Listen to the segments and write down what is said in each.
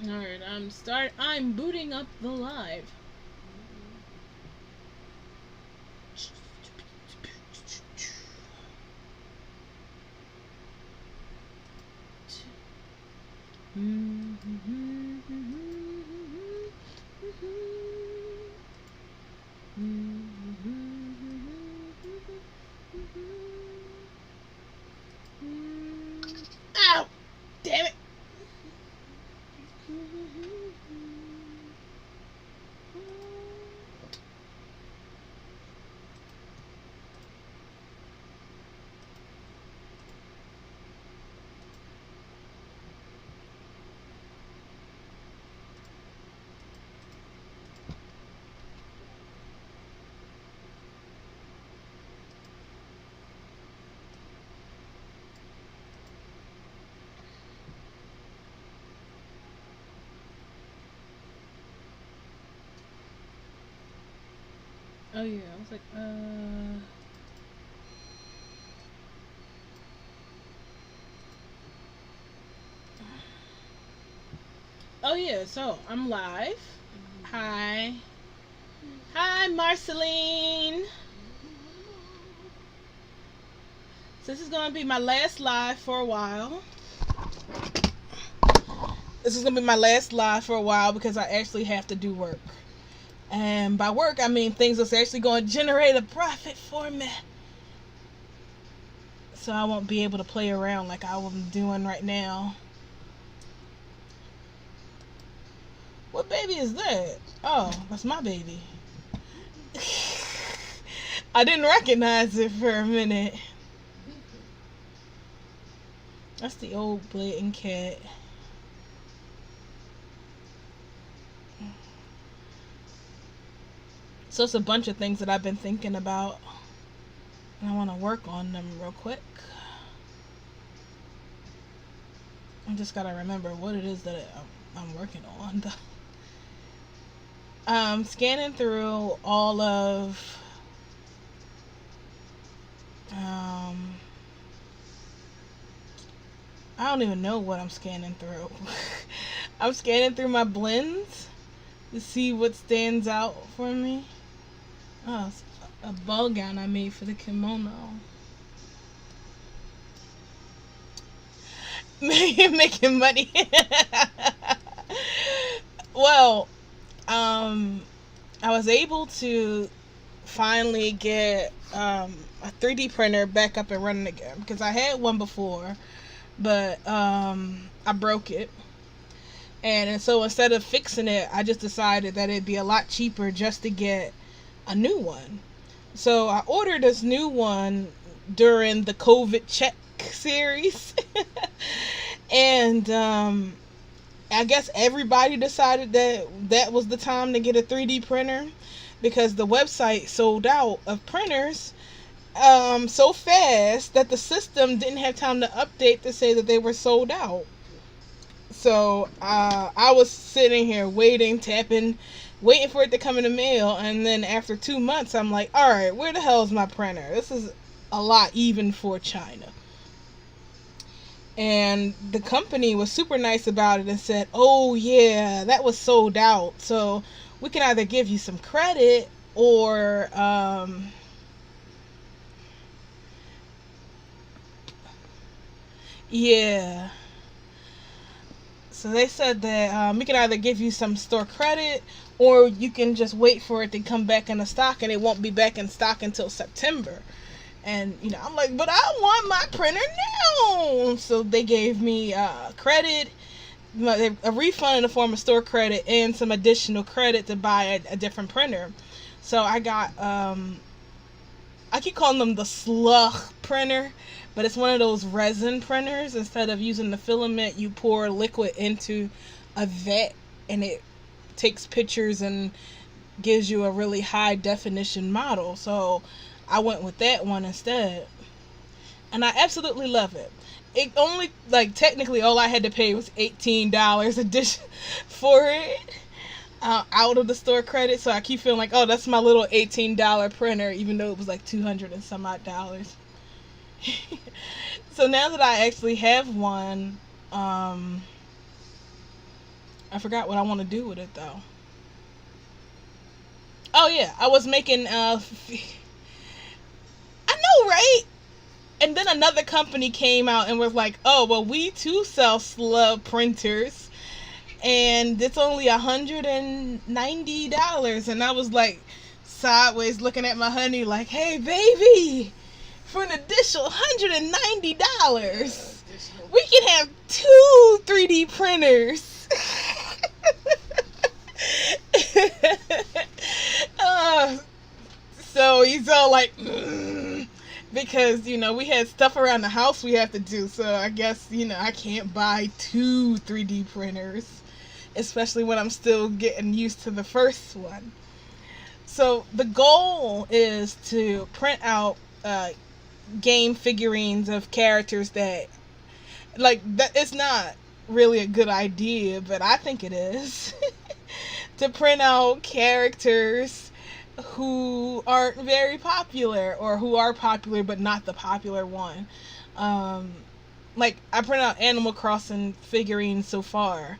Alright, I'm booting up the live. Ow! Damn it! Oh yeah, I was like, oh yeah, so I'm live. Hi. Hi, Marceline. So this is gonna be my last live for a while. This is gonna be my last live for a while because I actually have to do work. And by work, I mean things that's actually going to generate a profit for me. So I won't be able to play around like I'm doing right now. What baby is that? Oh, that's my baby. I didn't recognize it for a minute. That's the old blatant cat. So it's a bunch of things that I've been thinking about. And I want to work on them real quick. I just gotta remember what it is that I'm working on, though. Scanning through all of I don't even know what I'm scanning through. I'm scanning through my blends to see what stands out for me. Oh, it's a ball gown I made for the kimono. Making money. Well, I was able to finally get a 3D printer back up and running again because I had one before, but I broke it. And so instead of fixing it, I just decided that it'd be a lot cheaper just to get a new one. So I ordered this new one during the COVID check series. And I guess everybody decided that that was the time to get a 3D printer because the website sold out of printers so fast that the system didn't have time to update to say that they were sold out. So I was sitting here waiting, tapping, waiting for it to come in the mail, and then after 2 months, I'm like, all right, where the hell is my printer? This is a lot even for China. And the company was super nice about it and said, oh yeah, that was sold out, so we can either give you some credit or yeah. So they said that we can either give you some store credit or you can just wait for it to come back in the stock, and it won't be back in stock until September. And I'm like, but I want my printer now. So they gave me credit, a refund in the form of store credit, and some additional credit to buy a different printer. So I got I keep calling them the slug printer, but it's one of those resin printers. Instead of using the filament, you pour liquid into a vat and it takes pictures and gives you a really high definition model. So I went with that one instead. And I absolutely love it. It only, like, technically all I had to pay was $18 addition for it out of the store credit. So I keep feeling like, oh, that's my little $18 printer, even though it was like 200 and some odd dollars. So now that I actually have one, I forgot what I want to do with it though. Oh yeah, I was making. I know, right? And then another company came out and was like, "Oh, well, we too sell slub printers, and it's only $190." And I was like, sideways looking at my honey, like, "Hey, baby, for an additional $190, we can have two 3D printers." uh, so he's all like, because we had stuff around the house we have to do. So I guess I can't buy two 3D printers, especially when I'm still getting used to the first one. So the goal is to print out game figurines of characters that that. It's not really a good idea, but I think it is. To print out characters who aren't very popular, or who are popular but not the popular one. Like, I printed out Animal Crossing figurines so far.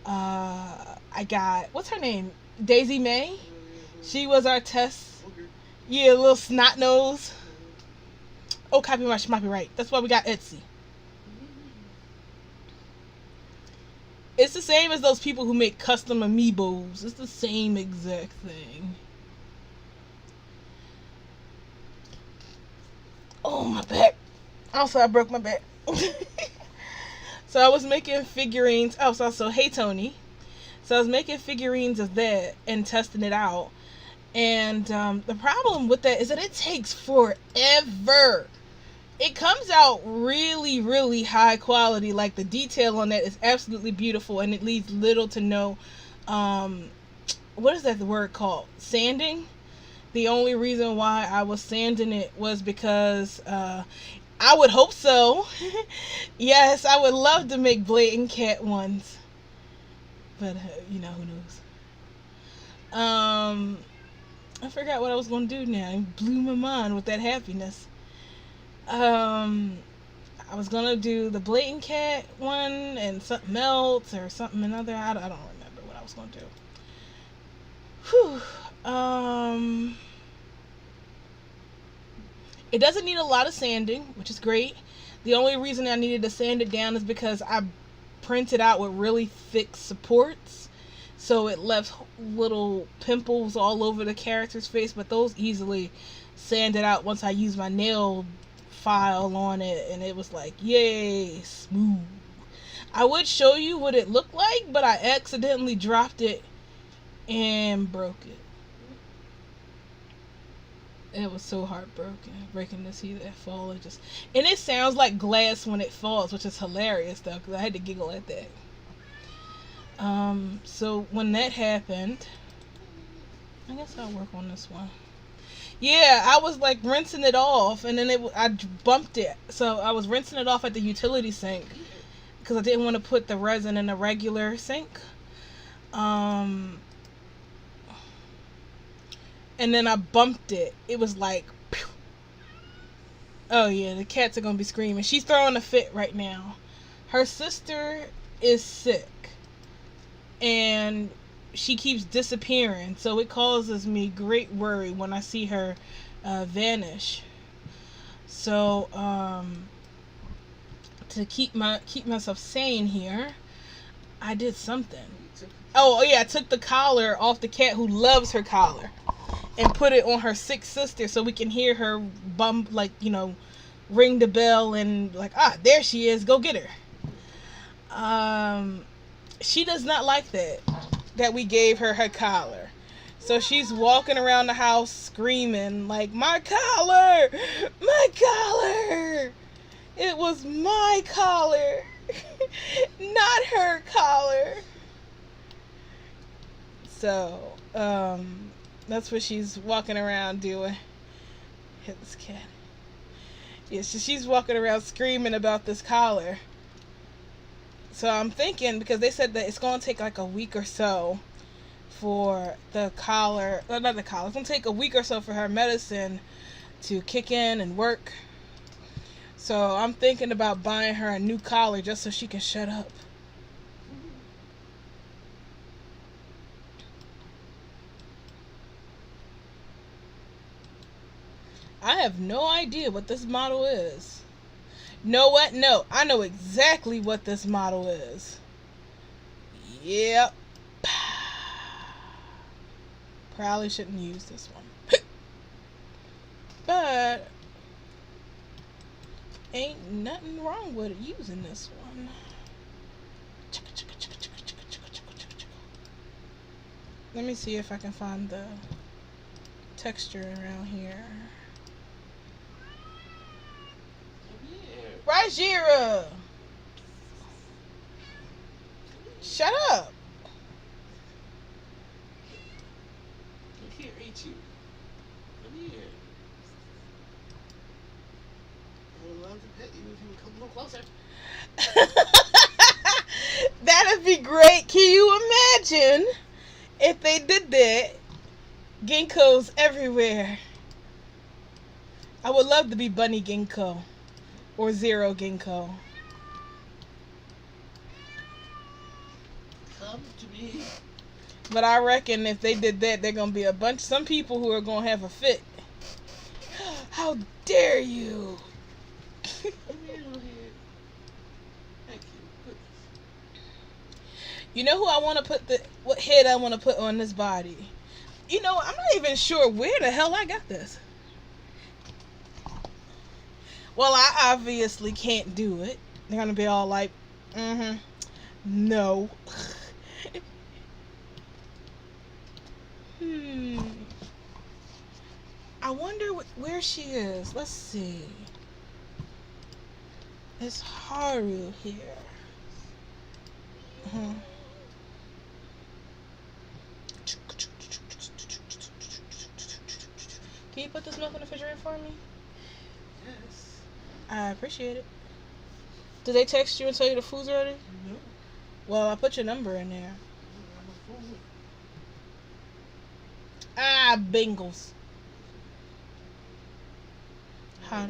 I got, what's her name? Daisy May? She was our test. Yeah, little snot nose. Oh, copyright, schmoppy, that's why we got Etsy. It's the same as those people who make custom amiibos. It's the same exact thing. Oh, my back. Also, I broke my back. So I was making figurines. Oh, so hey, Tony. So I was making figurines of that and testing it out. And the problem with that is that it takes forever. It comes out really, really high quality. Like, the detail on that is absolutely beautiful, and it leaves little to no, what is that the word called? Sanding? The only reason why I was sanding it was because I would hope so. Yes, I would love to make Blatant Cat ones. But, who knows. I forgot what I was going to do now. It blew my mind with that happiness. I was going to do the Blatant Cat one and something else or something another. I don't remember what I was going to do. Whew. It doesn't need a lot of sanding, which is great. The only reason I needed to sand it down is because I printed out with really thick supports, so it left little pimples all over the character's face, but those easily sanded out once I used my nail file on it, and it was like, yay, smooth. I would show you what it looked like, but I accidentally dropped it and broke it. It was so breaking to see that fall. And it sounds like glass when it falls, which is hilarious though, because I had to giggle at that. So when that happened, I guess I'll work on this one. Yeah, I was like rinsing it off, and then I bumped it. So I was rinsing it off at the utility sink because I didn't want to put the resin in a regular sink. And then I bumped it. It was like, pew. Oh yeah, the cats are gonna be screaming. She's throwing a fit right now. Her sister is sick, and she keeps disappearing, so it causes me great worry when I see her vanish. So to keep myself sane here, I did something. Oh yeah, I took the collar off the cat who loves her collar and put it on her sick sister so we can hear her bump, ring the bell and there she is, go get her. She does not like that we gave her collar. So she's walking around the house screaming like, my collar, my collar. It was my collar, not her collar. So, that's what she's walking around doing. Hit this cat. Yeah, so she's walking around screaming about this collar. So I'm thinking, because they said that it's going to take like a week or so for the collar, not the collar, it's going to take a week or so for her medicine to kick in and work. So I'm thinking about buying her a new collar just so she can shut up. I have no idea what this model is. Know what? No, I know exactly what this model is. Yep. Probably shouldn't use this one. But ain't nothing wrong with it using this one. Let me see if I can find the texture around here. Rajira! Shut up! I can't reach you. Come here. I would love to pet you if you would come a little closer. That'd be great. Can you imagine if they did that? Ginkgos everywhere. I would love to be Bunny Ginkgo or Zero Ginkgo. Come to me. But I reckon if they did that, they're gonna be some people who are gonna have a fit. How dare you! Come here, little head. Thank you. You know who I want to what head I want to put on this body? You know, I'm not even sure where the hell I got this. Well, I obviously can't do it. They're gonna be all like, no. I wonder where she is. Let's see. It's Haru here. Can you put this milk in the refrigerator for me? Yes. I appreciate it. Did they text you and tell you the food's ready? No. Well, I put your number in there. Bengals. Huh?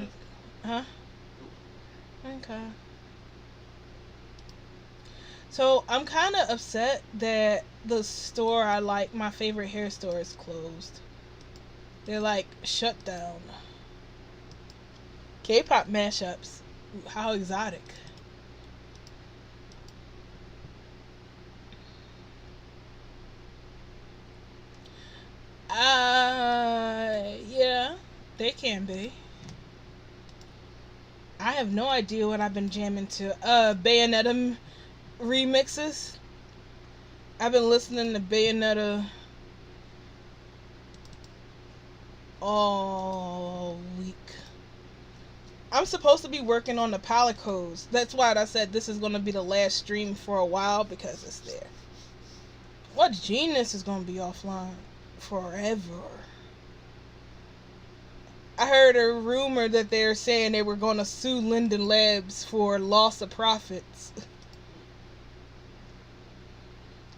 Okay. So I'm kind of upset that the store I like, my favorite hair store, is closed. They're like shut down. K-pop mashups. How exotic. Yeah, they can be. I have no idea what I've been jamming to. Bayonetta remixes. I've been listening to Bayonetta all week. I'm supposed to be working on the palette codes. That's why I said this is going to be the last stream for a while, because it's there. What Genius is going to be offline forever. I heard a rumor that they're saying they were going to sue Linden Labs for loss of profits.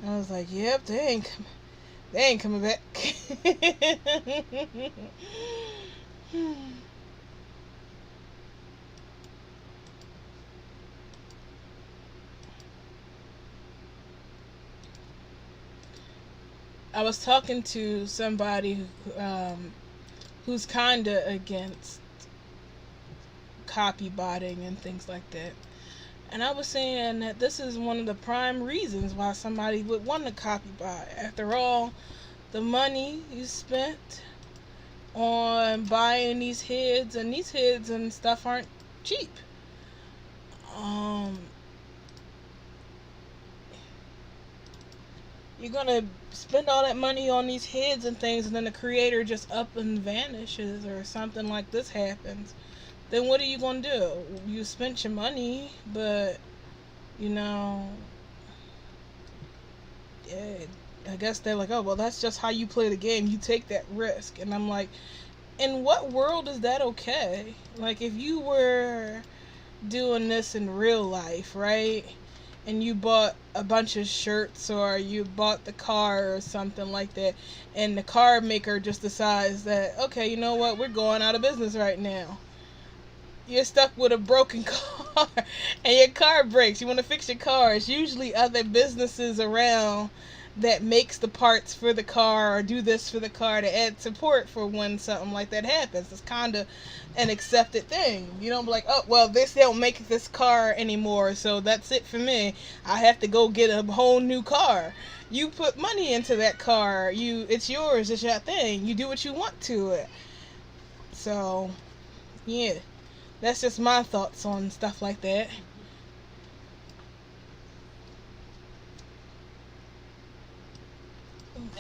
I was like, yep, they ain't coming back. I was talking to somebody who's kinda against copybotting and things like that. And I was saying that this is one of the prime reasons why somebody would want to copybot. After all, the money you spent on buying these heads and stuff aren't cheap. You're gonna spend all that money on these heads and things, and then the creator just up and vanishes, or something like this happens. Then what are you gonna do? You spent your money, but yeah, I guess they're like, oh well, that's just how you play the game. You take that risk, and I'm like, in what world is that okay? Like, if you were doing this in real life, right? And you bought a bunch of shirts, or you bought the car or something like that, and the car maker just decides that, okay, you know what, we're going out of business right now. You're stuck with a broken car and your car breaks. You want to fix your car. It's usually other businesses around that makes the parts for the car or do this for the car to add support for when something like that happens. It's kind of an accepted thing. You don't be like, oh, well, this don't make this car anymore, so that's it for me. I have to go get a whole new car. You put money into that car. It's yours. It's your thing. You do what you want to it. So, yeah, that's just my thoughts on stuff like that.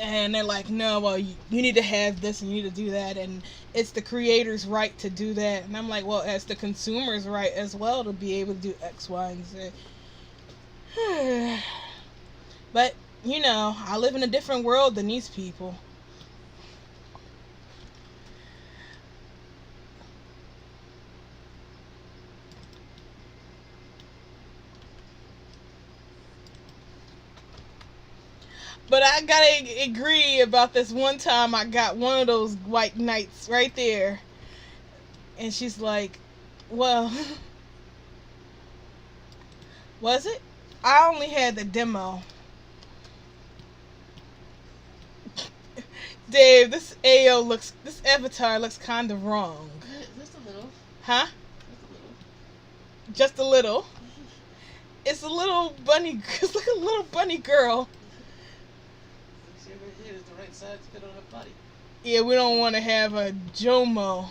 And they're like, no, well, you need to have this and you need to do that, and it's the creator's right to do that. And I'm like, well, it's the consumer's right as well to be able to do X, Y, and Z. But, I live in a different world than these people. But I gotta agree about this one time I got one of those white knights right there. And she's like, well, was it? I only had the demo. Dave, this avatar looks kind of wrong. Just a little. Huh? Just a little. Just a little. It's a little bunny. It's like a little bunny girl. See, right here is the right side to fit on her body. Yeah, we don't want to have a Jomo.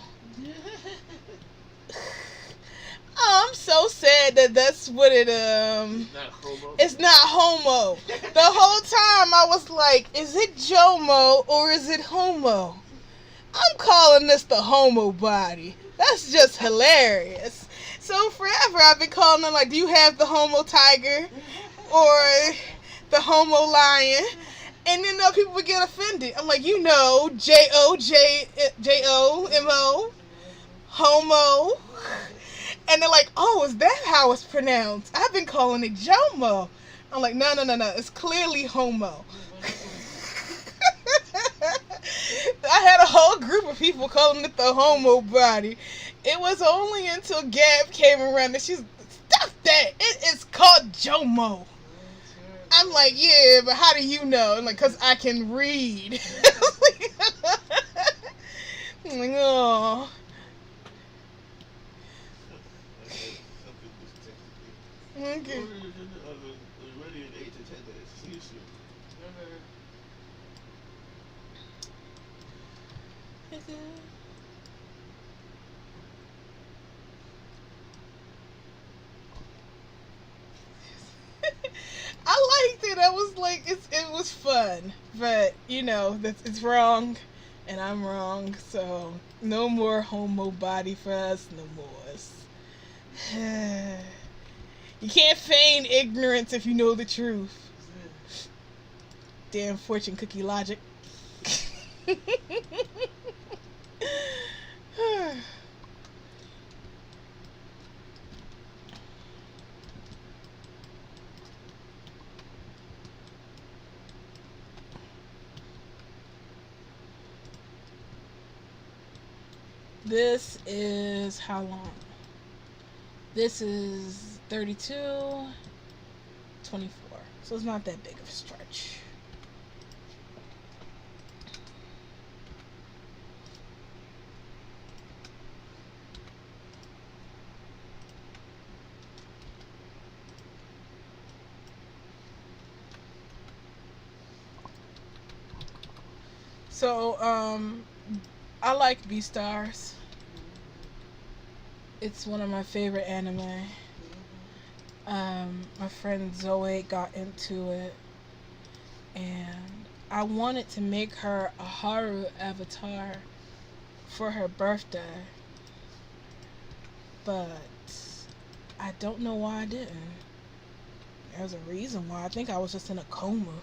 Oh, I'm so sad that that's what it It's not homo. It's not homo. The whole time I was like, is it Jomo or is it homo? I'm calling this the homo body. That's just hilarious. So forever I've been calling them like, do you have the homo tiger or the homo lion? And then people would get offended. I'm like, Jojomo, homo. And they're like, oh, is that how it's pronounced? I've been calling it Jomo. I'm like, no. It's clearly homo. I had a whole group of people calling it the homo body. It was only until Gab came around and she's, stop that. It is called Jomo. I'm like, yeah, but how do you know? I'm like, because I can read. I'm like, oh. Okay. Ready in 8 to 10 minutes. See you soon. I liked it. I was like, it was fun, but it's wrong, and I'm wrong. So no more homo body for us, no more. You can't feign ignorance if you know the truth. Damn fortune cookie logic. This is how long? This is 32, 24. So it's not that big of a stretch. So, I like Beastars. It's one of my favorite anime. My friend Zoe got into it, and I wanted to make her a Haru avatar for her birthday, but I don't know why I didn't. There's a reason why. I think I was just in a coma,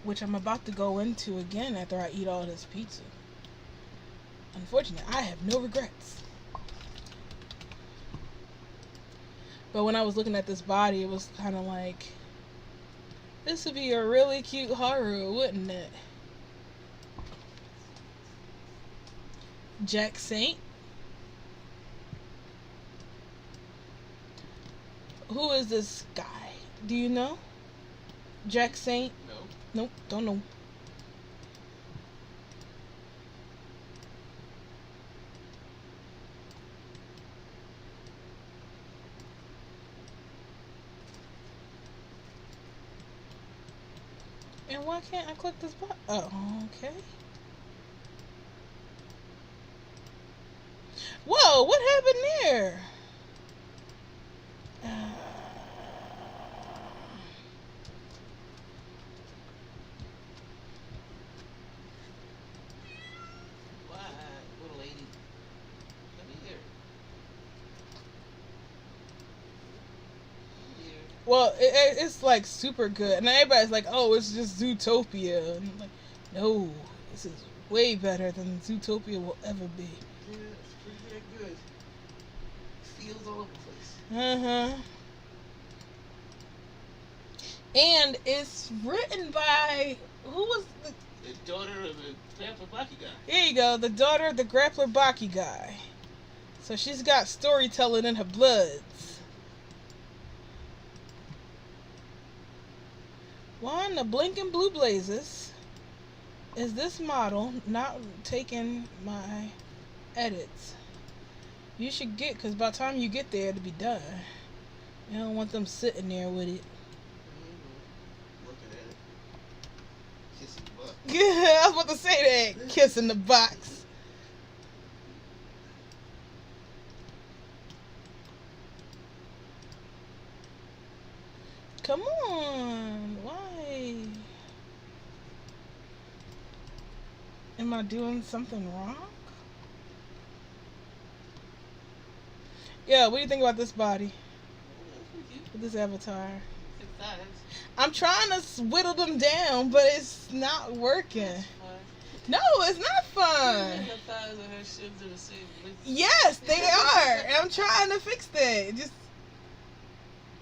which I'm about to go into again after I eat all this pizza. Unfortunately, I have no regrets. But when I was looking at this body, it was kind of like, this would be a really cute Haru, wouldn't it? Jack Saint? Who is this guy? Do you know? Jack Saint? No. Nope, don't know. And why can't I click this button? Oh, okay. Whoa, what happened there? Why, little lady? Come here. Come here. Well, it's like super good, and everybody's like, "Oh, it's just Zootopia." And I'm like, no, this is way better than Zootopia will ever be. Yeah, it's pretty damn good. Feels all over the place. Uh huh. And it's written by who was the? The daughter of the Pampa Baki guy. Here you go, the daughter of the Grappler Baki guy. So she's got storytelling in her bloods. Why in the blinking blue blazes is this model not taking my edits? You should get, because by the time you get there, it'll be done. You don't want them sitting there with it. Looking at it. Kissing the butt. Yeah, I was about to say that. Kissing the box. Come on. Why? Am I doing something wrong? Yeah, what do you think about this body? With this avatar? I'm trying to whittle them down, but it's not working. No, it's not fun. Her thighs and her shins are the same width. Yes, they are. And I'm trying to fix that. Just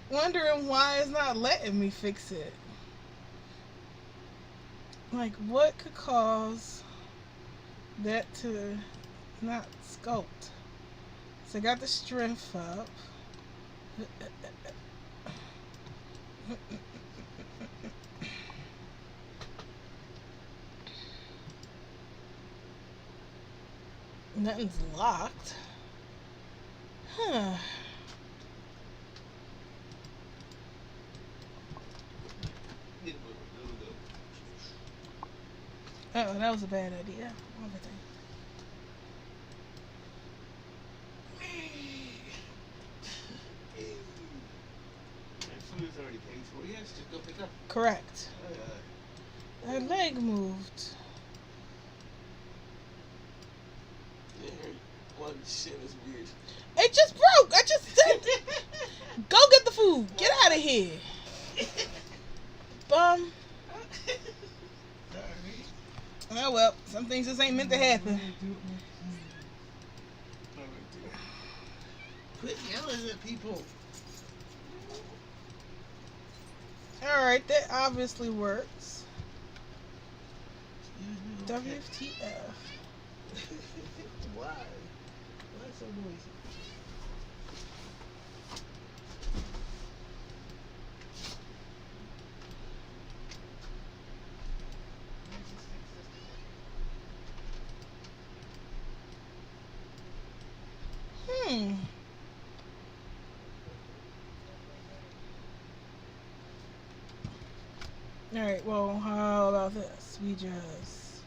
wondering why it's not letting me fix it. Like, what could cause that to not sculpt? So I got the strength up. Nothing's locked. Huh. Oh, that was a bad idea. Everything. Food is already paid for. Yes, just go pick up. Correct. Her leg moved. Yeah, one shit is weird. It just broke. I just said, go get the food. Get out of here. Bum. Oh well, some things just ain't meant to happen. Quit yelling at people. Alright, that obviously works. WTF. Why? Why so noisy? Hmm. Alright, well, how about this? We just...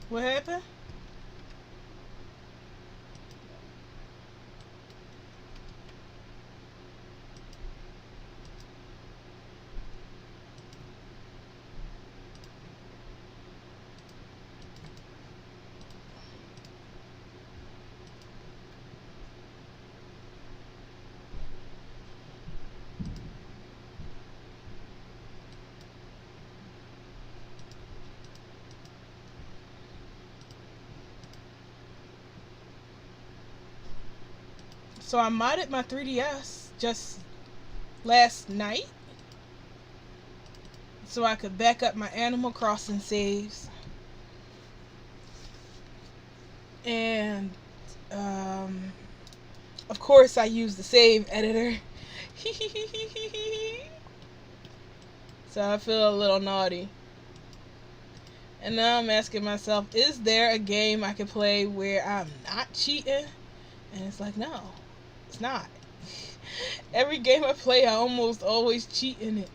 What happened? So I modded my 3DS just last night so I could back up my Animal Crossing saves. And of course I used the save editor. So I feel a little naughty. And now I'm asking myself, is there a game I could play where I'm not cheating? And it's like, no, it's not. Every game I play, I almost always cheat in it.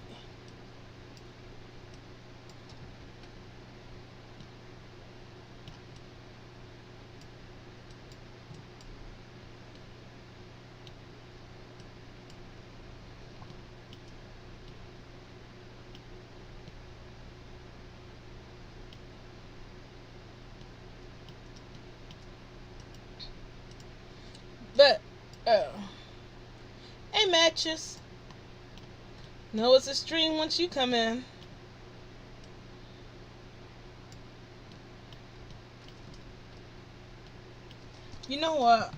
But, oh. Hey, Matches. Know it's a stream once you come in. You know what?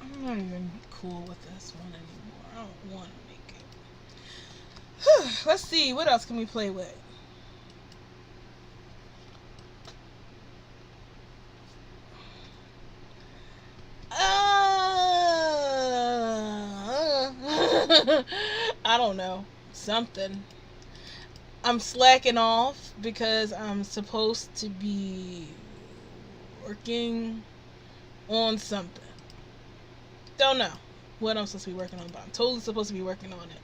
I'm not even cool with this one anymore. I don't want to make it. Let's see. What else can we play with? I don't know. Something. I'm slacking off because I'm supposed to be working on something. Don't know what I'm supposed to be working on, but I'm totally supposed to be working on it.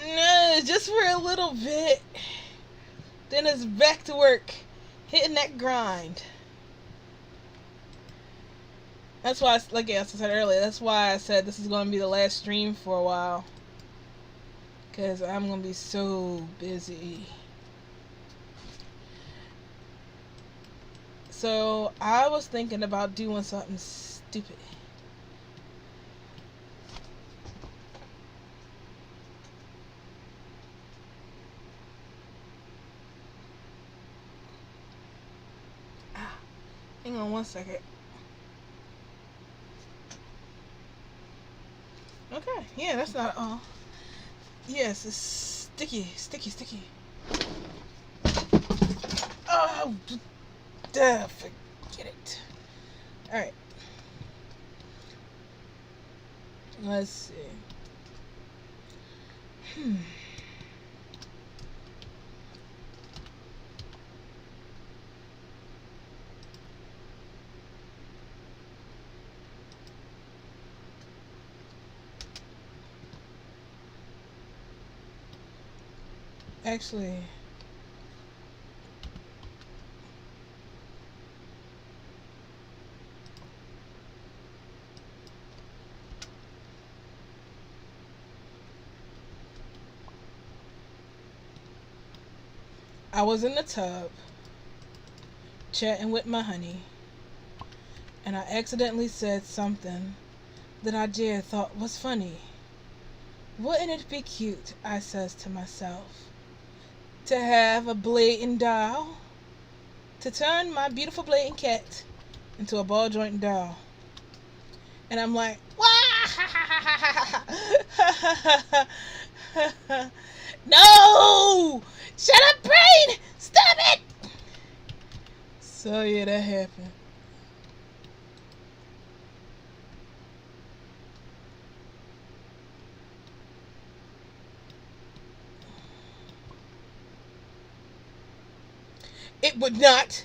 No, just for a little bit. Then it's back to work, hitting that grind. That's why, like I said earlier, that's why I said this is going to be the last stream for a while. Because I'm going to be so busy. So, I was thinking about doing something stupid. Hang on one second. Okay, yeah, that's not all. Yes, it's sticky, sticky, sticky. Oh, duh, forget it. Alright. Let's see. Actually, I was in the tub chatting with my honey, and I accidentally said something that I did thought was funny. Wouldn't it be cute, I says to myself, to have a blatant doll? To turn my beautiful blatant cat into a ball joint doll. And I'm like, no! Shut up, brain! Stop it! So yeah, that happened. It would not.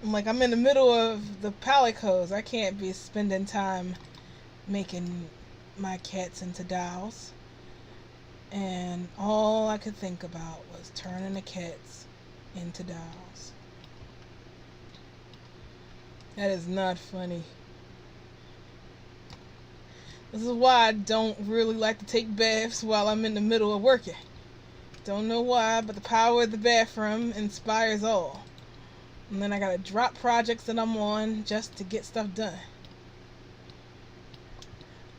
I'm like, I'm in the middle of the palette codes. I can't be spending time making my cats into dolls. And all I could think about was turning the cats into dolls. That is not funny. This is why I don't really like to take baths while I'm in the middle of working. Don't know why, but the power of the bathroom inspires all. And then I gotta drop projects that I'm on just to get stuff done.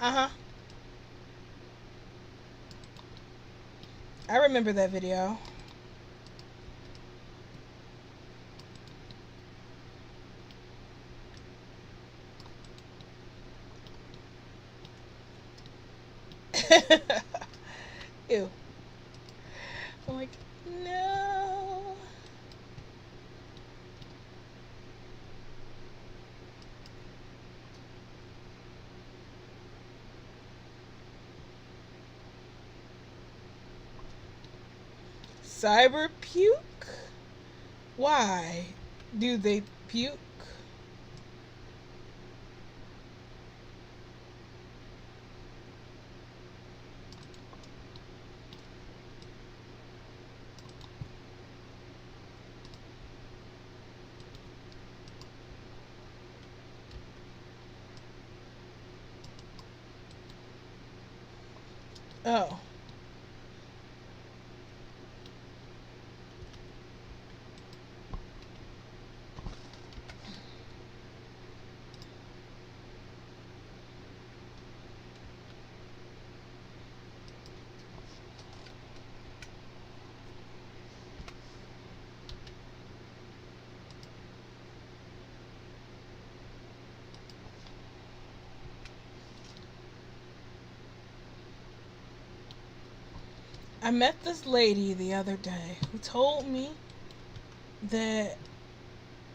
Uh-huh. I remember that video. Ew. I'm like, no. cyber puke? Why do they puke? Oh. I met this lady the other day who told me that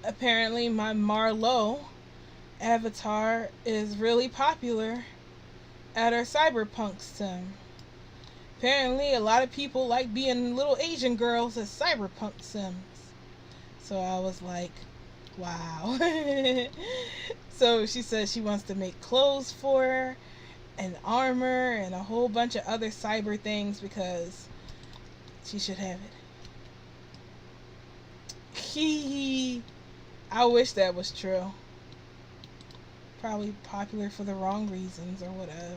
apparently my Marlowe avatar is really popular at our cyberpunk sim. Apparently, a lot of people like being little Asian girls as cyberpunk sims. So I was like, wow. So she says she wants to make clothes for her, and armor, and a whole bunch of other cyber things because she should have it. Hee. I wish that was true. Probably popular for the wrong reasons or whatever.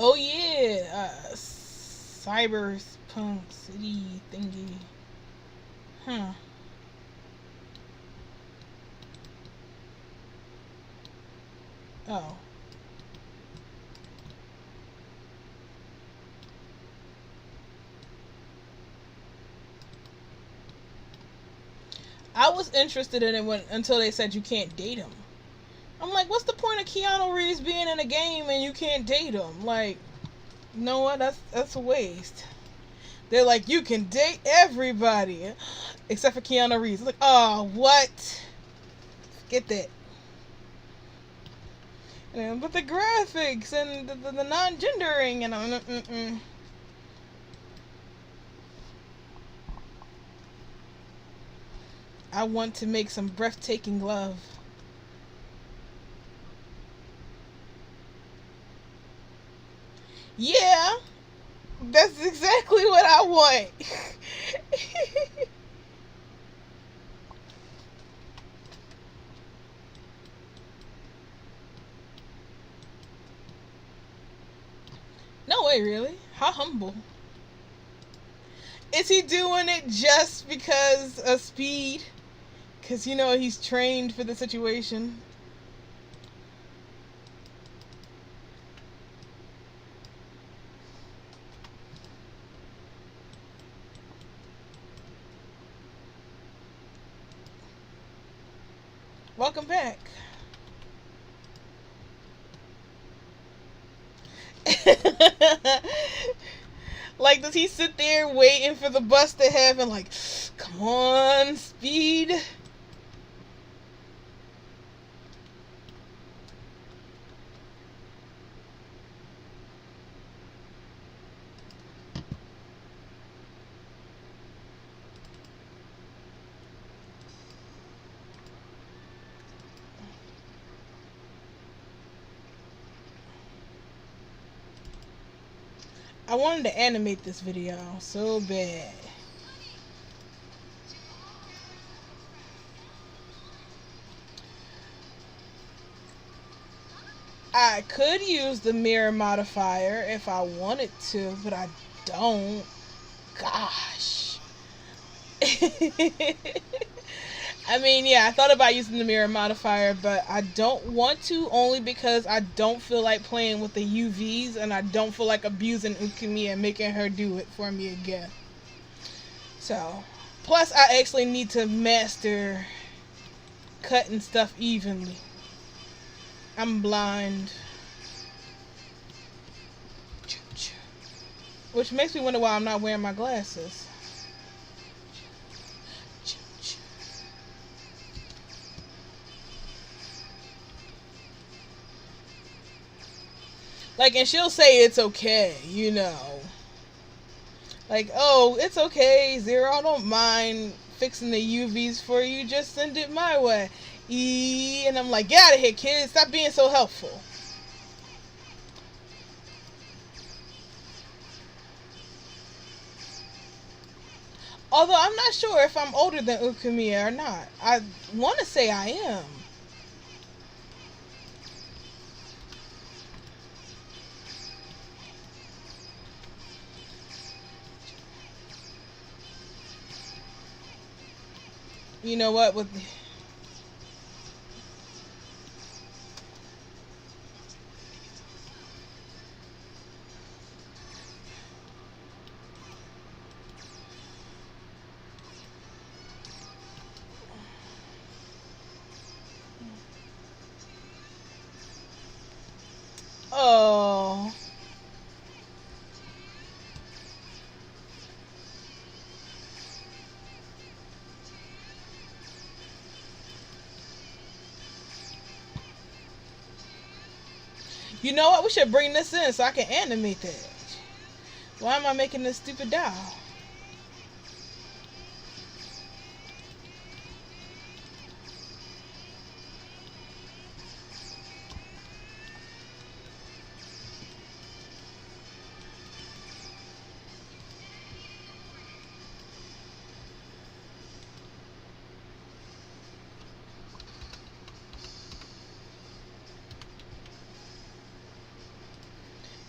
Oh yeah, cyberpunk city thingy. Huh. Oh. I was interested in it until they said you can't date him. I'm like, what's the point of Keanu Reeves being in a game and you can't date him? Like, you know what? That's a waste. They're like, you can date everybody except for Keanu Reeves. It's like, oh, what? Get that. But the graphics and the non-gendering and I want to make some breathtaking love. Yeah, that's exactly what I want. No way, really? How humble. Is he doing it just because of speed? Because, he's trained for the situation. Welcome back. Like, does he sit there waiting for the bus to happen? Like, come on, speed. I wanted to animate this video so bad. I could use the mirror modifier if I wanted to, but I don't. Gosh. I mean, yeah, I thought about using the mirror modifier, but I don't want to, only because I don't feel like playing with the UVs, and I don't feel like abusing Ukami and making her do it for me again. So, plus I actually need to master cutting stuff evenly. I'm blind. Which makes me wonder why I'm not wearing my glasses. Like, and she'll say it's okay, you know. Like, oh, it's okay, Zero, I don't mind fixing the UVs for you, just send it my way. And I'm like, get out of here, kid, stop being so helpful. Although I'm not sure if I'm older than Ukamiya or not. I want to say I am. You know what? With oh, you know what? We should bring this in so I can animate that. Why am I making this stupid doll?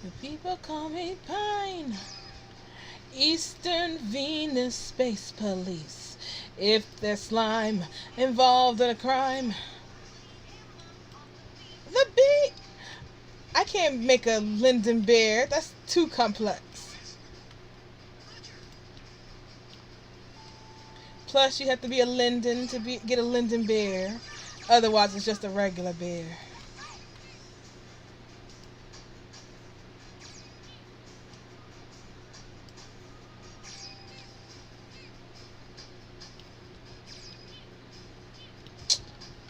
The people call me Pine. Eastern Venus Space Police. If there's slime involved in a crime, the bee. I can't make a Linden Bear. That's too complex. Plus, you have to be a Linden to get a Linden Bear. Otherwise, it's just a regular bear.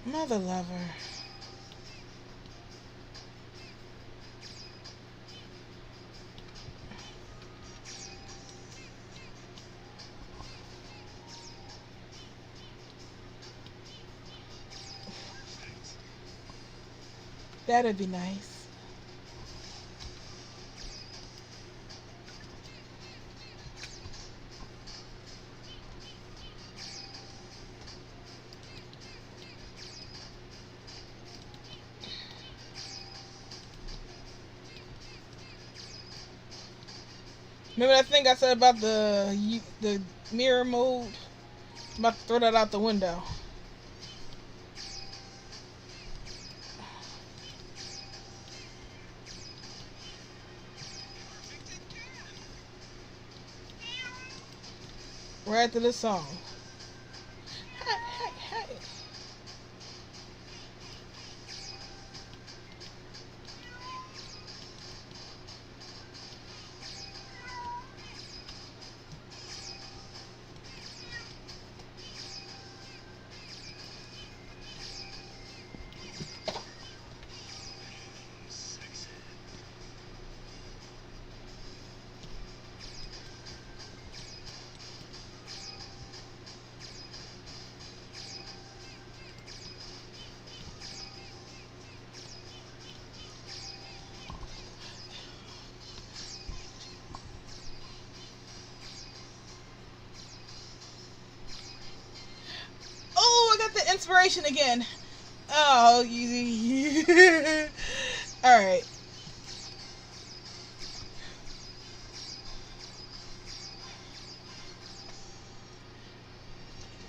Mother lover. That'd be nice. Remember that thing I said about the mirror mode? I'm about to throw that out the window. Right after this song. Hey, hey, hey. Oh, I got the inspiration again. Oh, all right.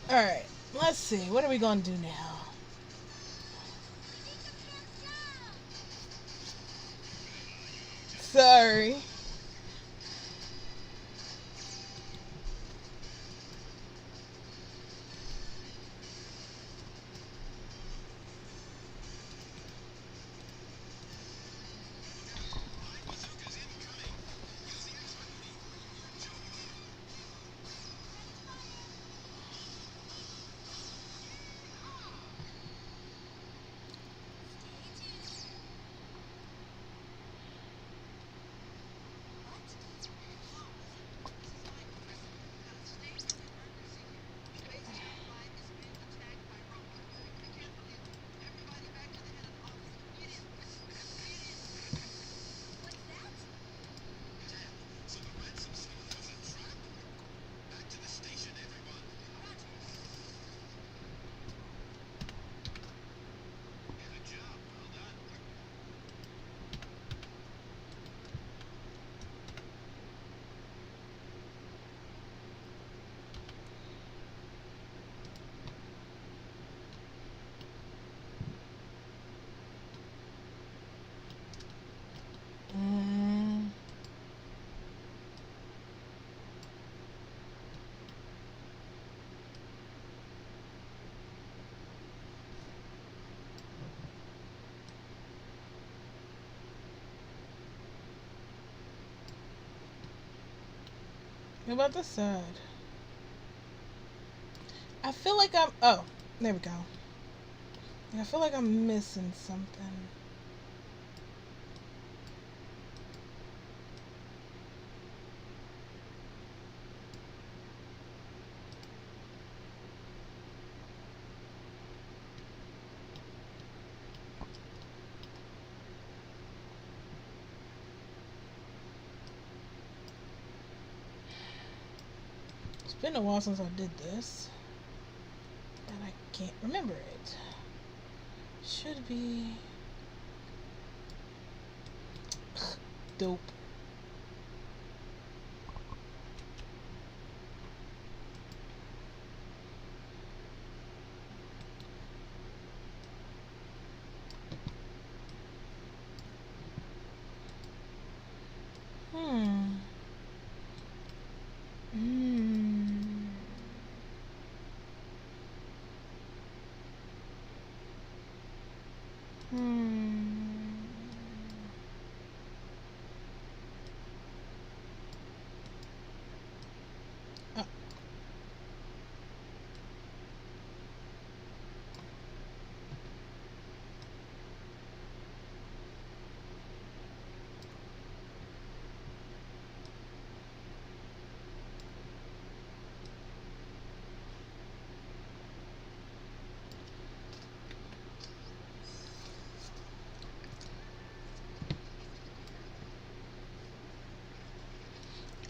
All right. Let's see. What are we gonna do now? Sorry. Mm, what about this side? I feel like I'm. Oh, there we go. I feel like I'm missing something. It's been a while since I did this, and I can't remember it. Should be dope. Hmm. Hmm. Hmm. Uh,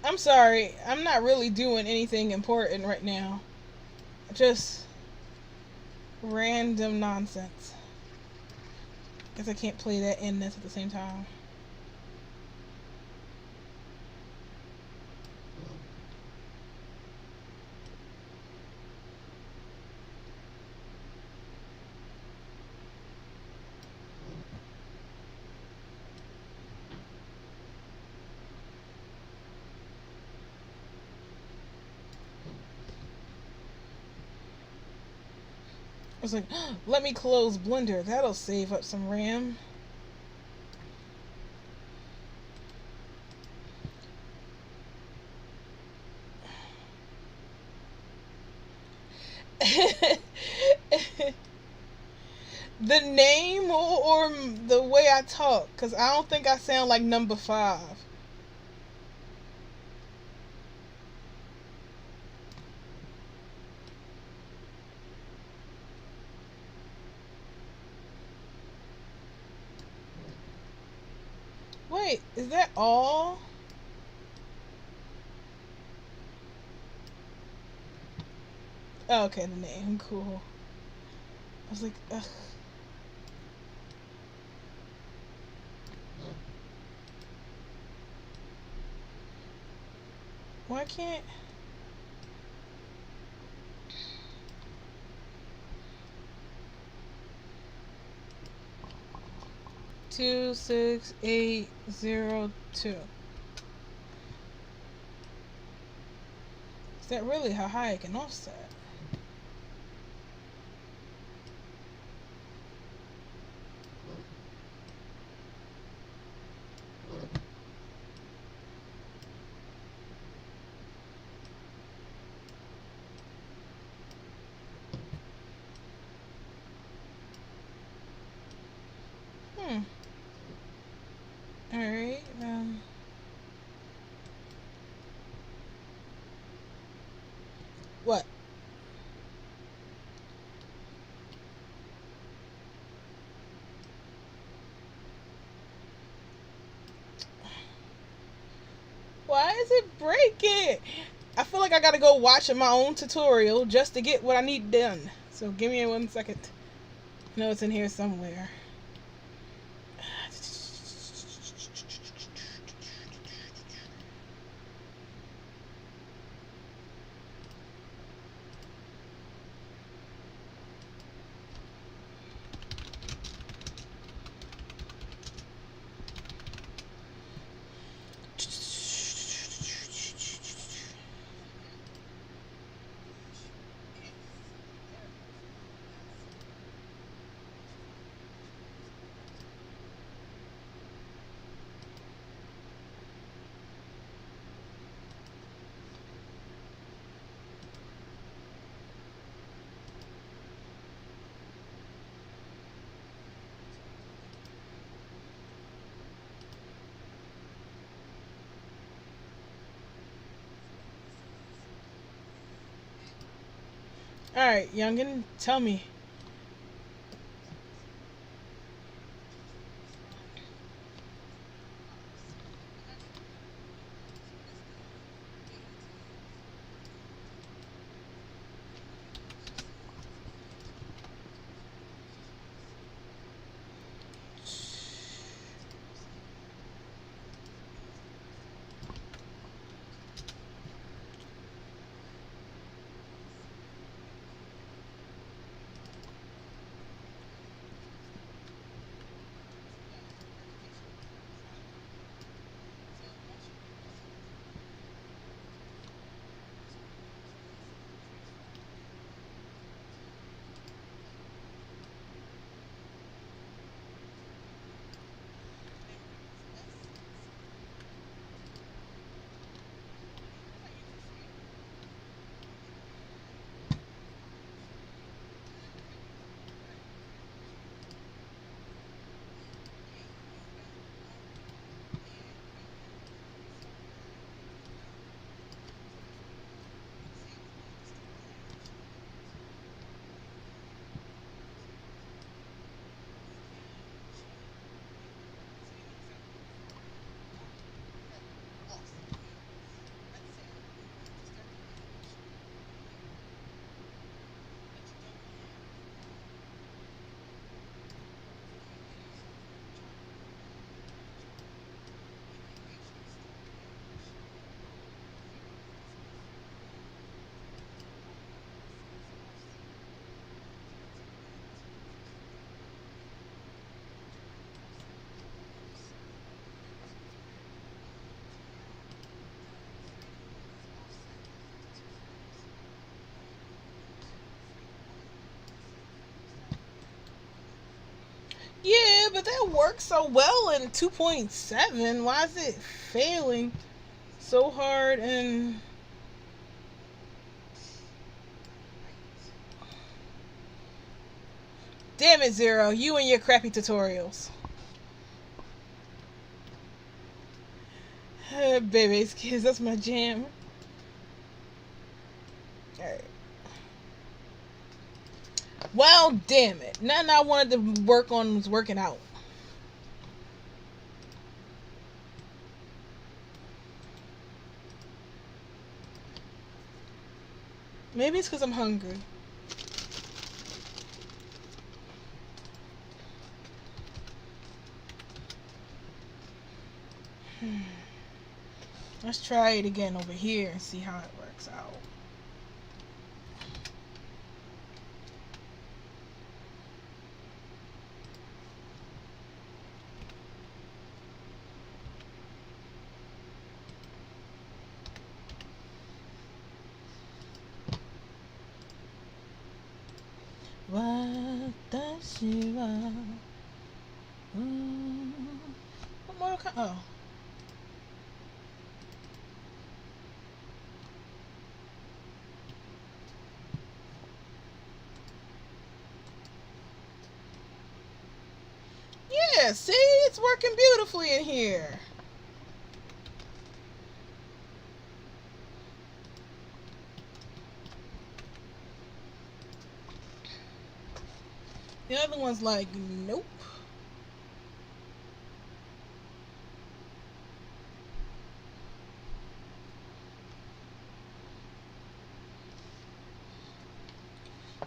I'm sorry. I'm not really doing anything important right now. Just random nonsense. Guess I can't play that and this at the same time. I was like, let me close Blender. That'll save up some RAM. The name or the way I talk, because I don't think I sound like number 5. Wait, is that all? Oh, okay, the name. Cool. I was like, ugh. Why can't. 26802. Is that really how high I can offset? Alright, what? Why is it breaking? I feel like I gotta go watch my own tutorial just to get what I need done. So give me 1 second. I know it's in here somewhere. Alright, youngin, tell me. Yeah, but that works so well in 2.7. Why is it failing so hard? And damn it, Zero, you and your crappy tutorials. Baby's kids, that's my jam. Alright. Well, damn it. Nothing I wanted to work on was working out. Maybe it's because I'm hungry. Let's try it again over here and see how it works out. Watashi wa. What Mortal Kombat? Oh. Yeah, see? It's working beautifully in here. The other one's like, nope.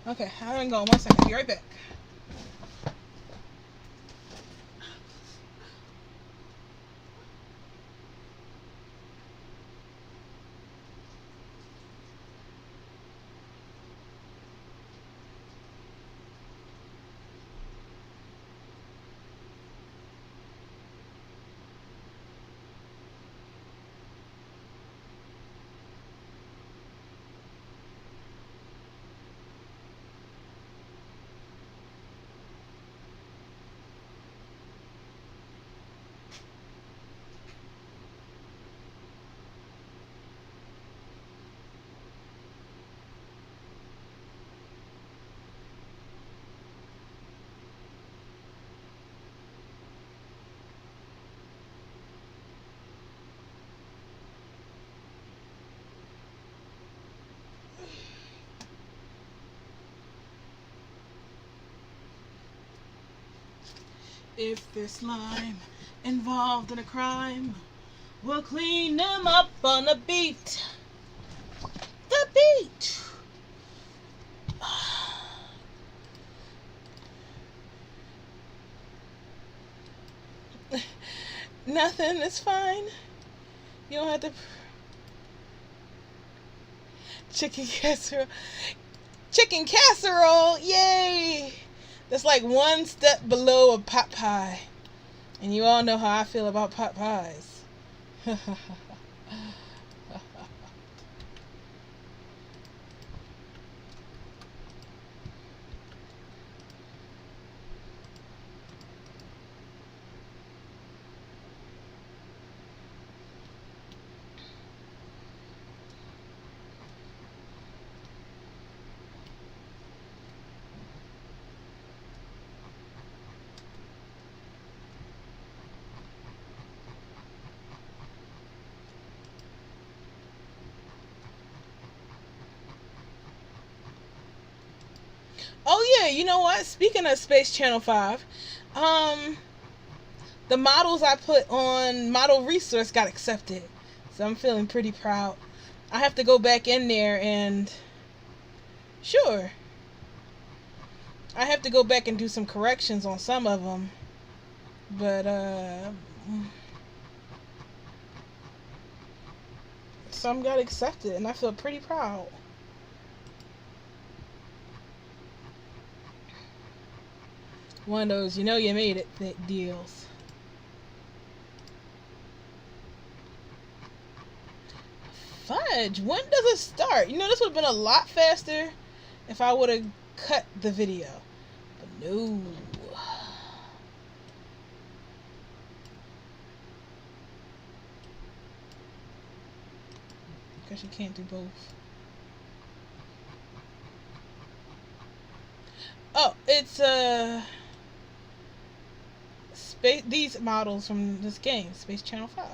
Okay, I'm going 1 second. Be right back. If there's slime involved in a crime, we'll clean them up on the beat. The beat. Nothing, it's fine. You don't have to. Chicken casserole. Chicken casserole, yay! That's like one step below a pot pie. And you all know how I feel about pot pies. Oh yeah, you know what? Speaking of Space Channel 5, the models I put on Model Resource got accepted. So I'm feeling pretty proud. I have to go back in there and sure. I have to go back and do some corrections on some of them. But some got accepted and I feel pretty proud. One of those, you know you made it deals. Fudge, when does it start? You know, this would have been a lot faster if I would have cut the video. But no. Because you can't do both. Oh, it's these models from this game, Space Channel 5.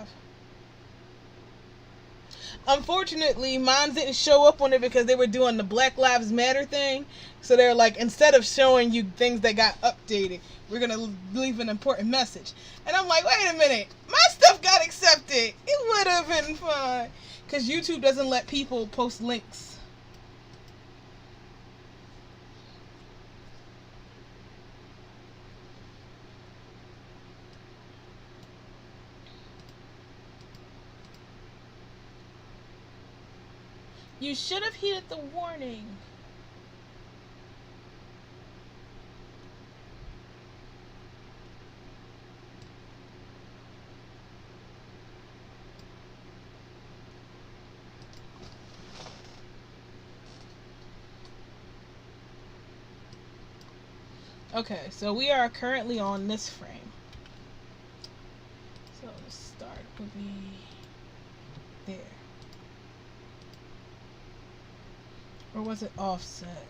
Unfortunately, mine didn't show up on it because they were doing the Black Lives Matter thing. So they're like, instead of showing you things that got updated, we're going to leave an important message. And I'm like, wait a minute, my stuff got accepted. It would have been fine. Because YouTube doesn't let people post links. You should have heeded the warning. Okay, so we are currently on this frame. So the start would be there. Or was it offset?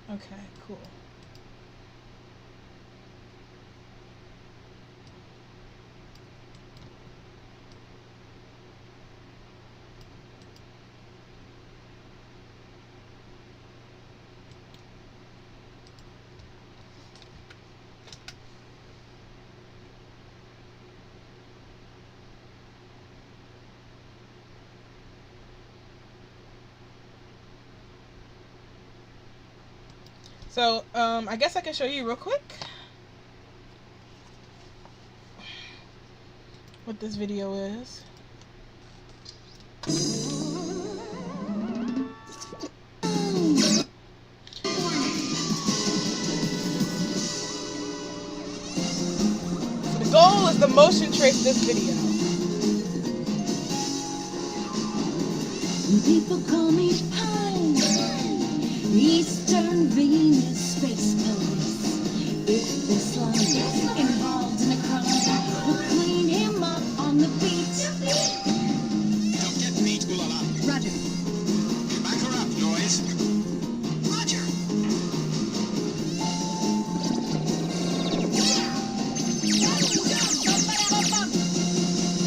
Okay, cool. So, I guess I can show you real quick what this video is. So the goal is to motion trace this video. People call me Pine, Eastern Venus Space Police. If this line is involved in a crime, we'll clean him up on the beat. Don't get beat, Ulala. Roger. Back her up, noise. Roger.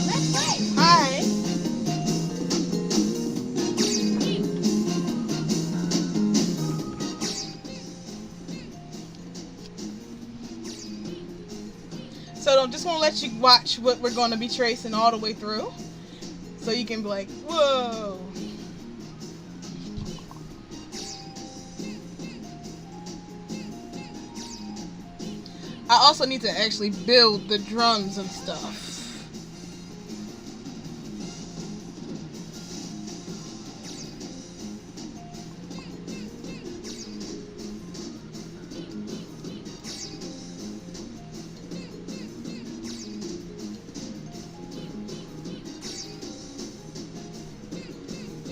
Let's play. Hi. So I'm just gonna let you watch what we're gonna be tracing all the way through, so you can be like, whoa. I also need to actually build the drums and stuff.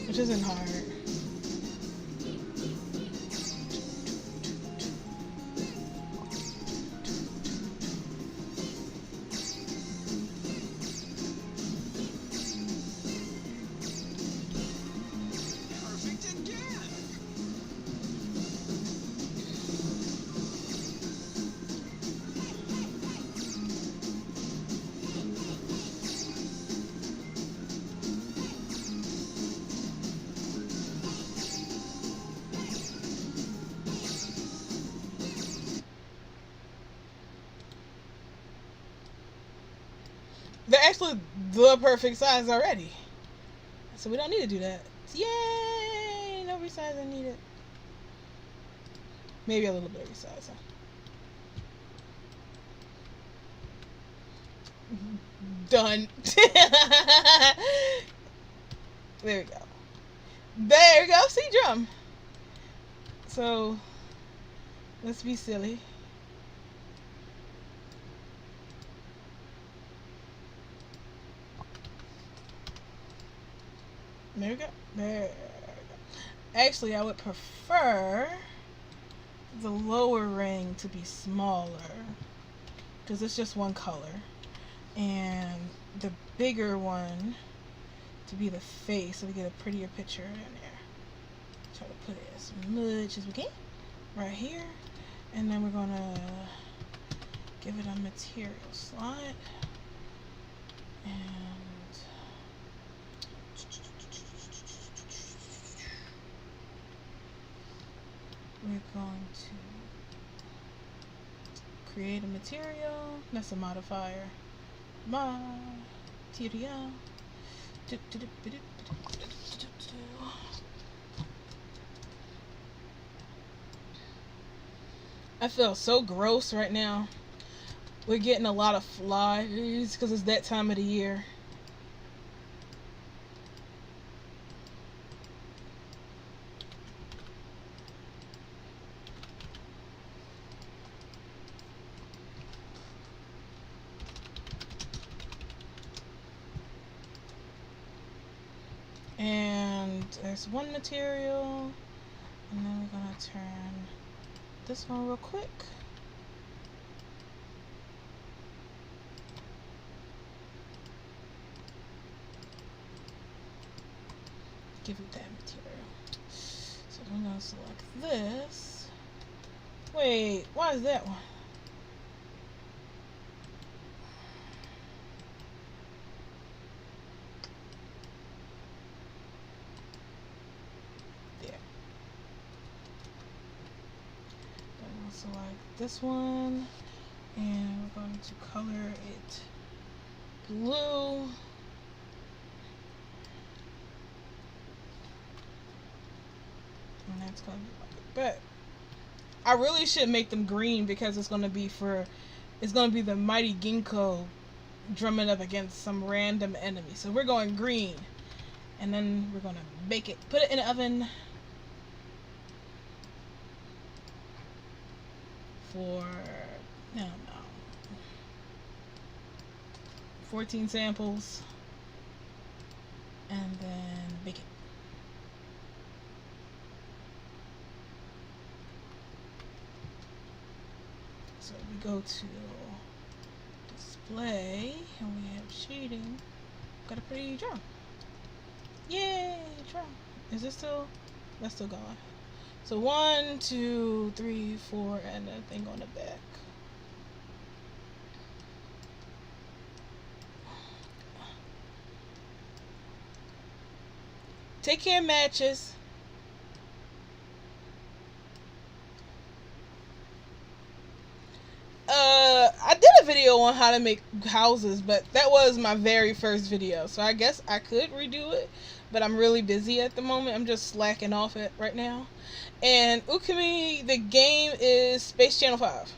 Which isn't hard. Perfect again. They're actually the perfect size already. So we don't need to do that. Yay! No resizing needed. Maybe a little bit of resizing. Done. There we go. There we go. See, drum. So let's be silly. There we go. There we go. Actually, I would prefer the lower ring to be smaller because it's just one color, and the bigger one to be the face, so we get a prettier picture in there. Try to put it as much as we can right here, and then we're gonna give it a material slot, and we're going to create a material. That's a modifier. Material. I feel so gross right now. We're getting a lot of flies because it's that time of the year. And there's one material, and then we're gonna turn this one real quick. Give it that material. So I'm gonna select this. Wait, why is that one? There. I'm gonna select this one, and we're going to color it blue. And that's gonna be like it. But I really should make them green because it's gonna be the mighty ginkgo drumming up against some random enemy. So we're going green, and then we're gonna bake it. Put it in the oven for 14 samples, and then bake it. So we go to display, and we have shading. Got a pretty drum. Yay, drum. Is this still? That's still going. So 1, 2, 3, 4, and a thing on the back. Take care, matches. I did a video on how to make houses, but that was my very first video, so I guess I could redo it, but I'm really busy at the moment. I'm just slacking off it right now. And Ukami, the game is Space Channel 5.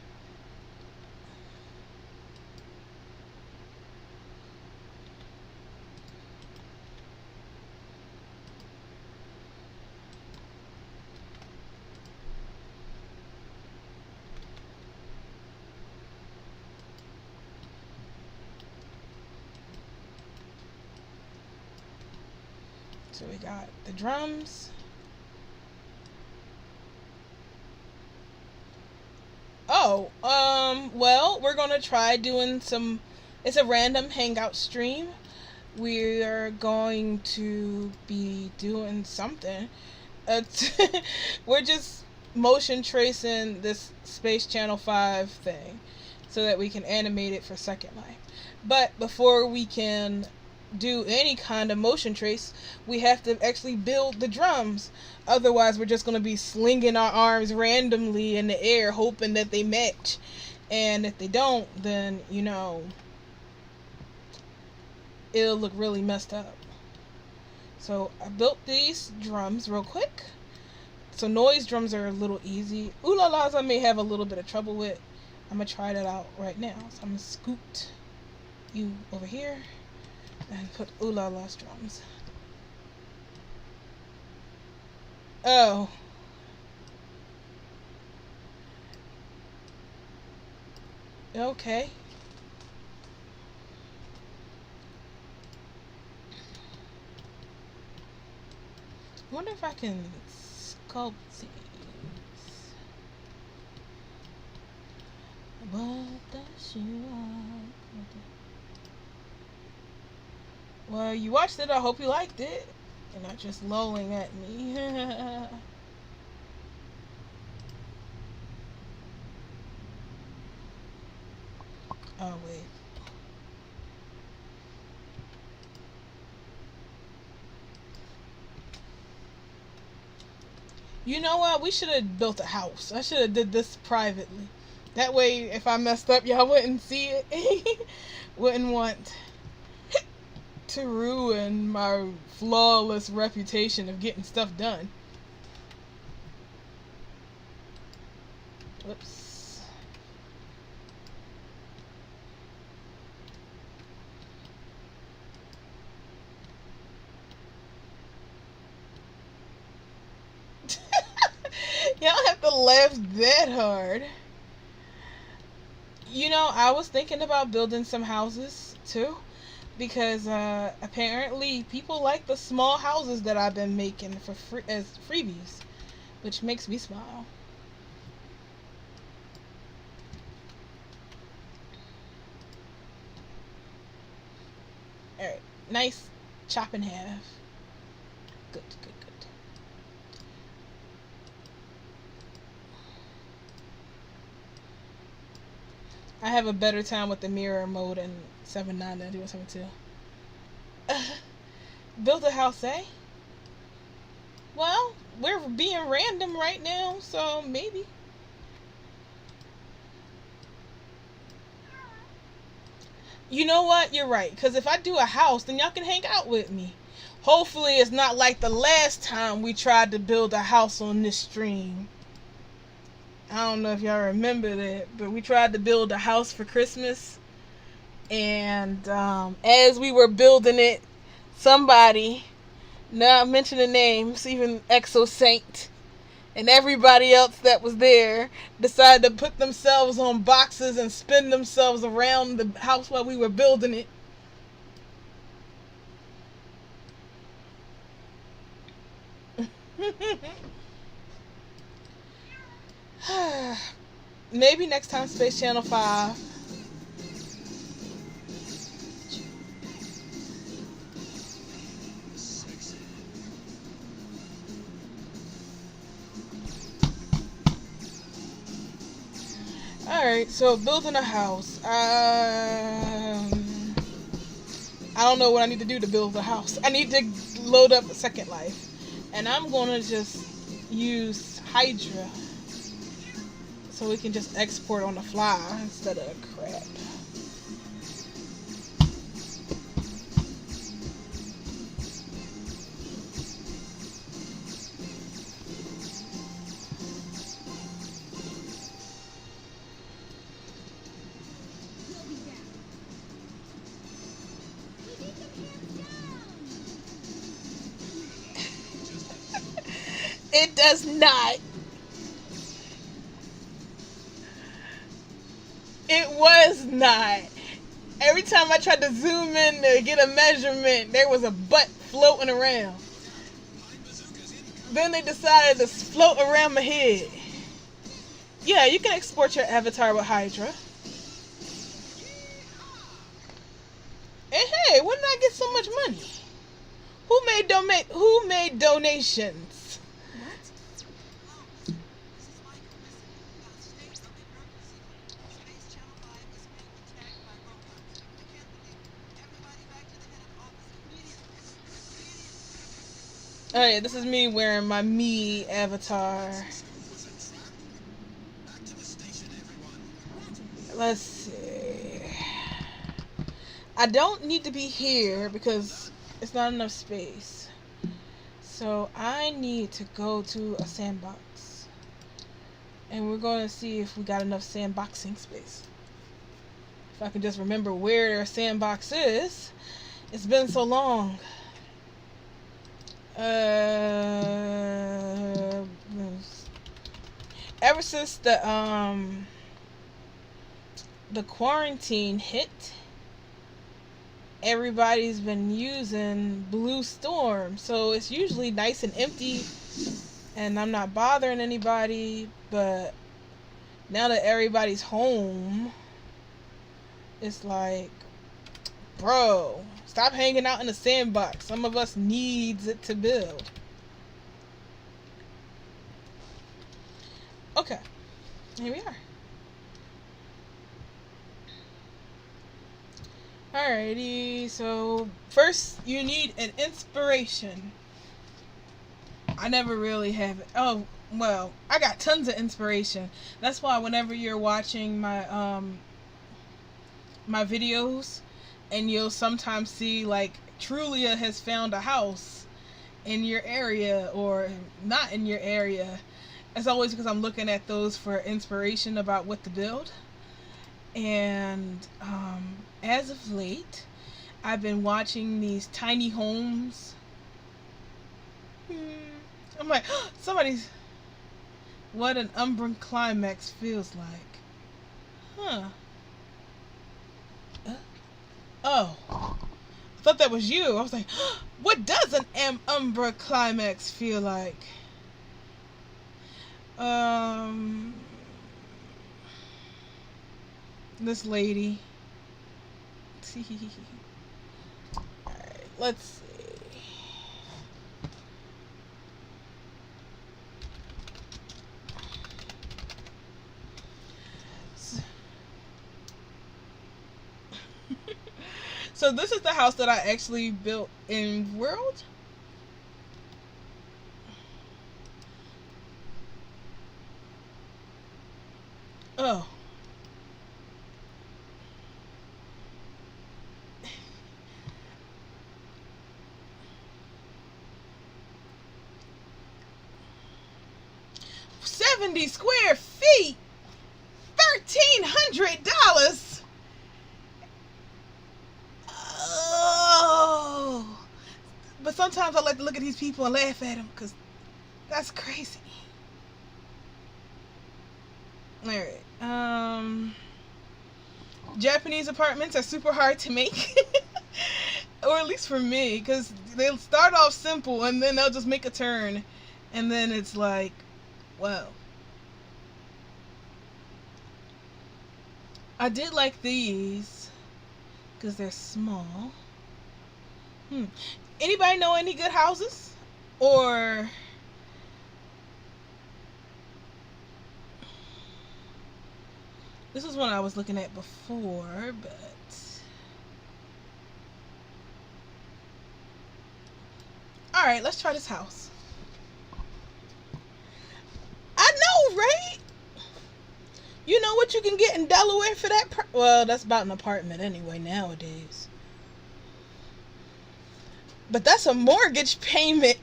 So we got the drums. Oh, well, we're gonna try doing some, it's a random hangout stream. We are going to be doing something. We're just motion tracing this Space Channel 5 thing so that we can animate it for Second Life. But before we can do any kind of motion trace, we have to actually build the drums. Otherwise, we're just going to be slinging our arms randomly in the air, hoping that they match. And if they don't, then, you know, it'll look really messed up. So I built these drums real quick. So noise drums are a little easy. Ooh la la's I may have a little bit of trouble with. I'm going to try that out right now. So I'm going to scoot you over here and put ooh la la's drums. Oh. Okay. I wonder if I can sculpt these. What does she want? Well, you watched it. I hope you liked it. You're not just lolling at me. Oh, wait. You know what? We should have built a house. I should have did this privately. That way, if I messed up, y'all wouldn't see it. Wouldn't want to ruin my flawless reputation of getting stuff done. Whoops. Y'all have to laugh that hard. You know, I was thinking about building some houses too, because apparently people like the small houses that I've been making for free as freebies, which makes me smile. Nice chop in half. Good, good, good. I have a better time with the mirror mode in 7.9 than I do in 7.2. Build a house, eh? Well, we're being random right now, so maybe. You know what? You're right. Because if I do a house, then y'all can hang out with me. Hopefully, it's not like the last time we tried to build a house on this stream. I don't know if y'all remember that, but we tried to build a house for Christmas. And as we were building it, somebody, not mentioning names, even Exo Saint, and everybody else that was there decided to put themselves on boxes and spin themselves around the house while we were building it. Maybe next time Space Channel 5. Alright, so building a house. I don't know what I need to do to build a house. I need to load up Second Life. And I'm going to just use Hydra. So we can just export on the fly instead of crap. It does not. It was not. Every time I tried to zoom in to get a measurement, there was a butt floating around. Then they decided to float around my head. Yeah, you can export your avatar with Hydra. And hey, when did I get so much money? Who made donations? Oh yeah, this is me wearing my me avatar. Let's see. I don't need to be here because it's not enough space. So I need to go to a sandbox. And we're going to see if we got enough sandboxing space. If I can just remember where a sandbox is. It's been so long. Ever since the quarantine hit, everybody's been using Blue Storm, so it's usually nice and empty and I'm not bothering anybody. But now that everybody's home, it's like, bro, stop hanging out in the sandbox. Some of us needs it to build. Okay, here we are. Alrighty, so first you need an inspiration. I never really have it. Oh, well, I got tons of inspiration. That's why whenever you're watching my my videos, and you'll sometimes see like Trulia has found a house in your area or not in your area. It's always because I'm looking at those for inspiration about what to build. And as of late, I've been watching these tiny homes. I'm like, somebody's. What an Umbran climax feels like. Huh. Oh. I thought that was you. I was like, what does an Umbra climax feel like? This lady. Alright. let's see. So this is the house that I actually built in World. Oh. $70 square feet, $1,300. Oh, but sometimes I like to look at these people and laugh at them because that's crazy. All right. Japanese apartments are super hard to make, or at least for me, because they'll start off simple and then they'll just make a turn, and then it's like, wow. I did like these because they're small. Anybody know any good houses? Or this is one I was looking at before, but all right, let's try this house. I know, right? You know what you can get in Delaware for that? Well, that's about an apartment anyway nowadays. But that's a mortgage payment.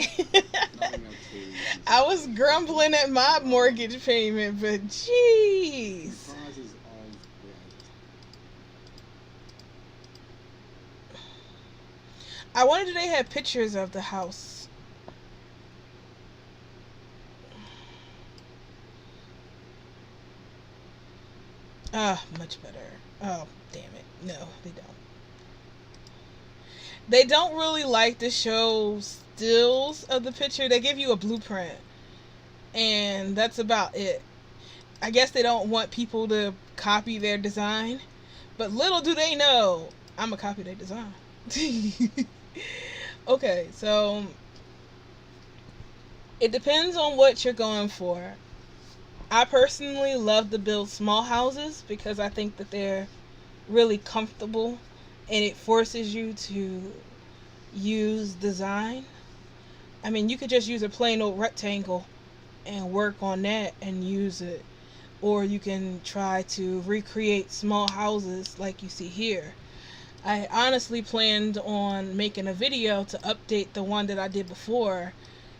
I was grumbling at my mortgage payment, but jeez. I wonder if they had pictures of the house. Much better. Oh, damn it. No, they don't. They don't really like to show stills of the picture. They give you a blueprint, and that's about it. I guess they don't want people to copy their design, but little do they know, I'm gonna copy their design. Okay, so it depends on what you're going for. I personally love to build small houses because I think that they're really comfortable and it forces you to use design. I mean, you could just use a plain old rectangle and work on that and use it. Or you can try to recreate small houses like you see here. I honestly planned on making a video to update the one that I did before,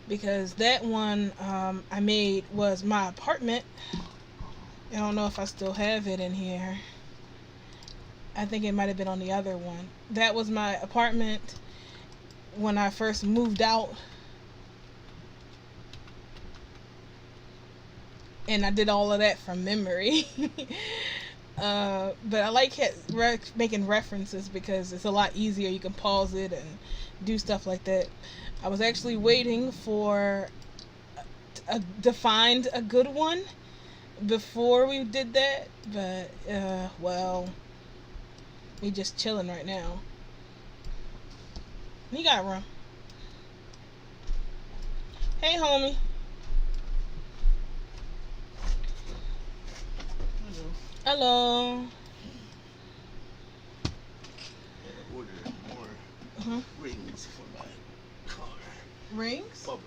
because that one I made was my apartment. I don't know if I still have it in here. I think it might have been on the other one. That was my apartment when I first moved out. And I did all of that from memory. But I like making references because it's a lot easier. You can pause it and do stuff like that. I was actually waiting for to find a good one before we did that, but well, we just chilling right now. You got room. Hey, homie. Hello. I ordered more rings for my car. Rings? Bubble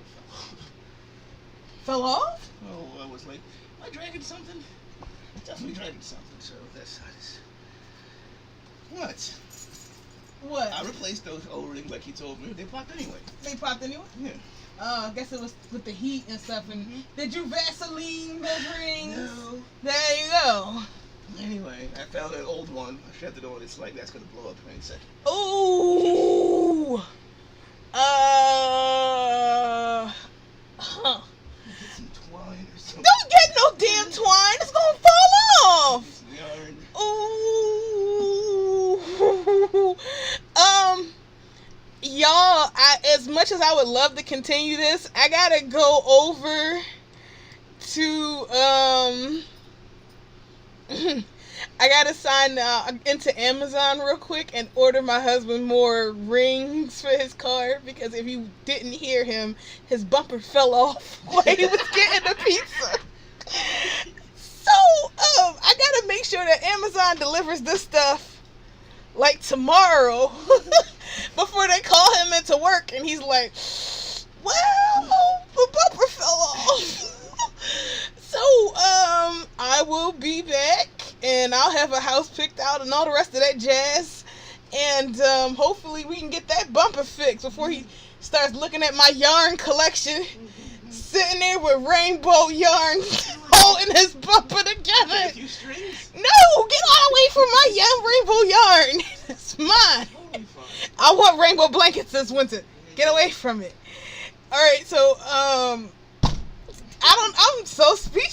Fell off? Oh, I was like, am I dragging something? Definitely dragging something, so that's what? What? I replaced those O-rings like you told me. They popped anyway. They popped anyway? Yeah. I guess it was with the heat and stuff. And did you Vaseline those rings? No. There you go. Anyway, I found an old one. I shut the door. It's like that's gonna blow up in any second. Ooh. Huh. Get some twine or something. Don't get no damn twine. It's gonna fall off. Some yarn. Ooh. Y'all, as much as I would love to continue this, I gotta go over to I gotta sign into Amazon real quick and order my husband more rings for his car, because if you didn't hear him, his bumper fell off while he was getting the pizza. So, I gotta make sure that Amazon delivers this stuff like tomorrow before they call him into work and he's like, well, the bumper fell off. So, I will be back and I'll have a house picked out and all the rest of that jazz. And hopefully we can get that bumper fixed before he starts looking at my yarn collection. Sitting there with rainbow yarn holding his bumper together. A few strings. No, get away from my rainbow yarn. It's mine. Holy fuck. I want rainbow blankets this winter. Get away from it. All right, so I'm so speechless.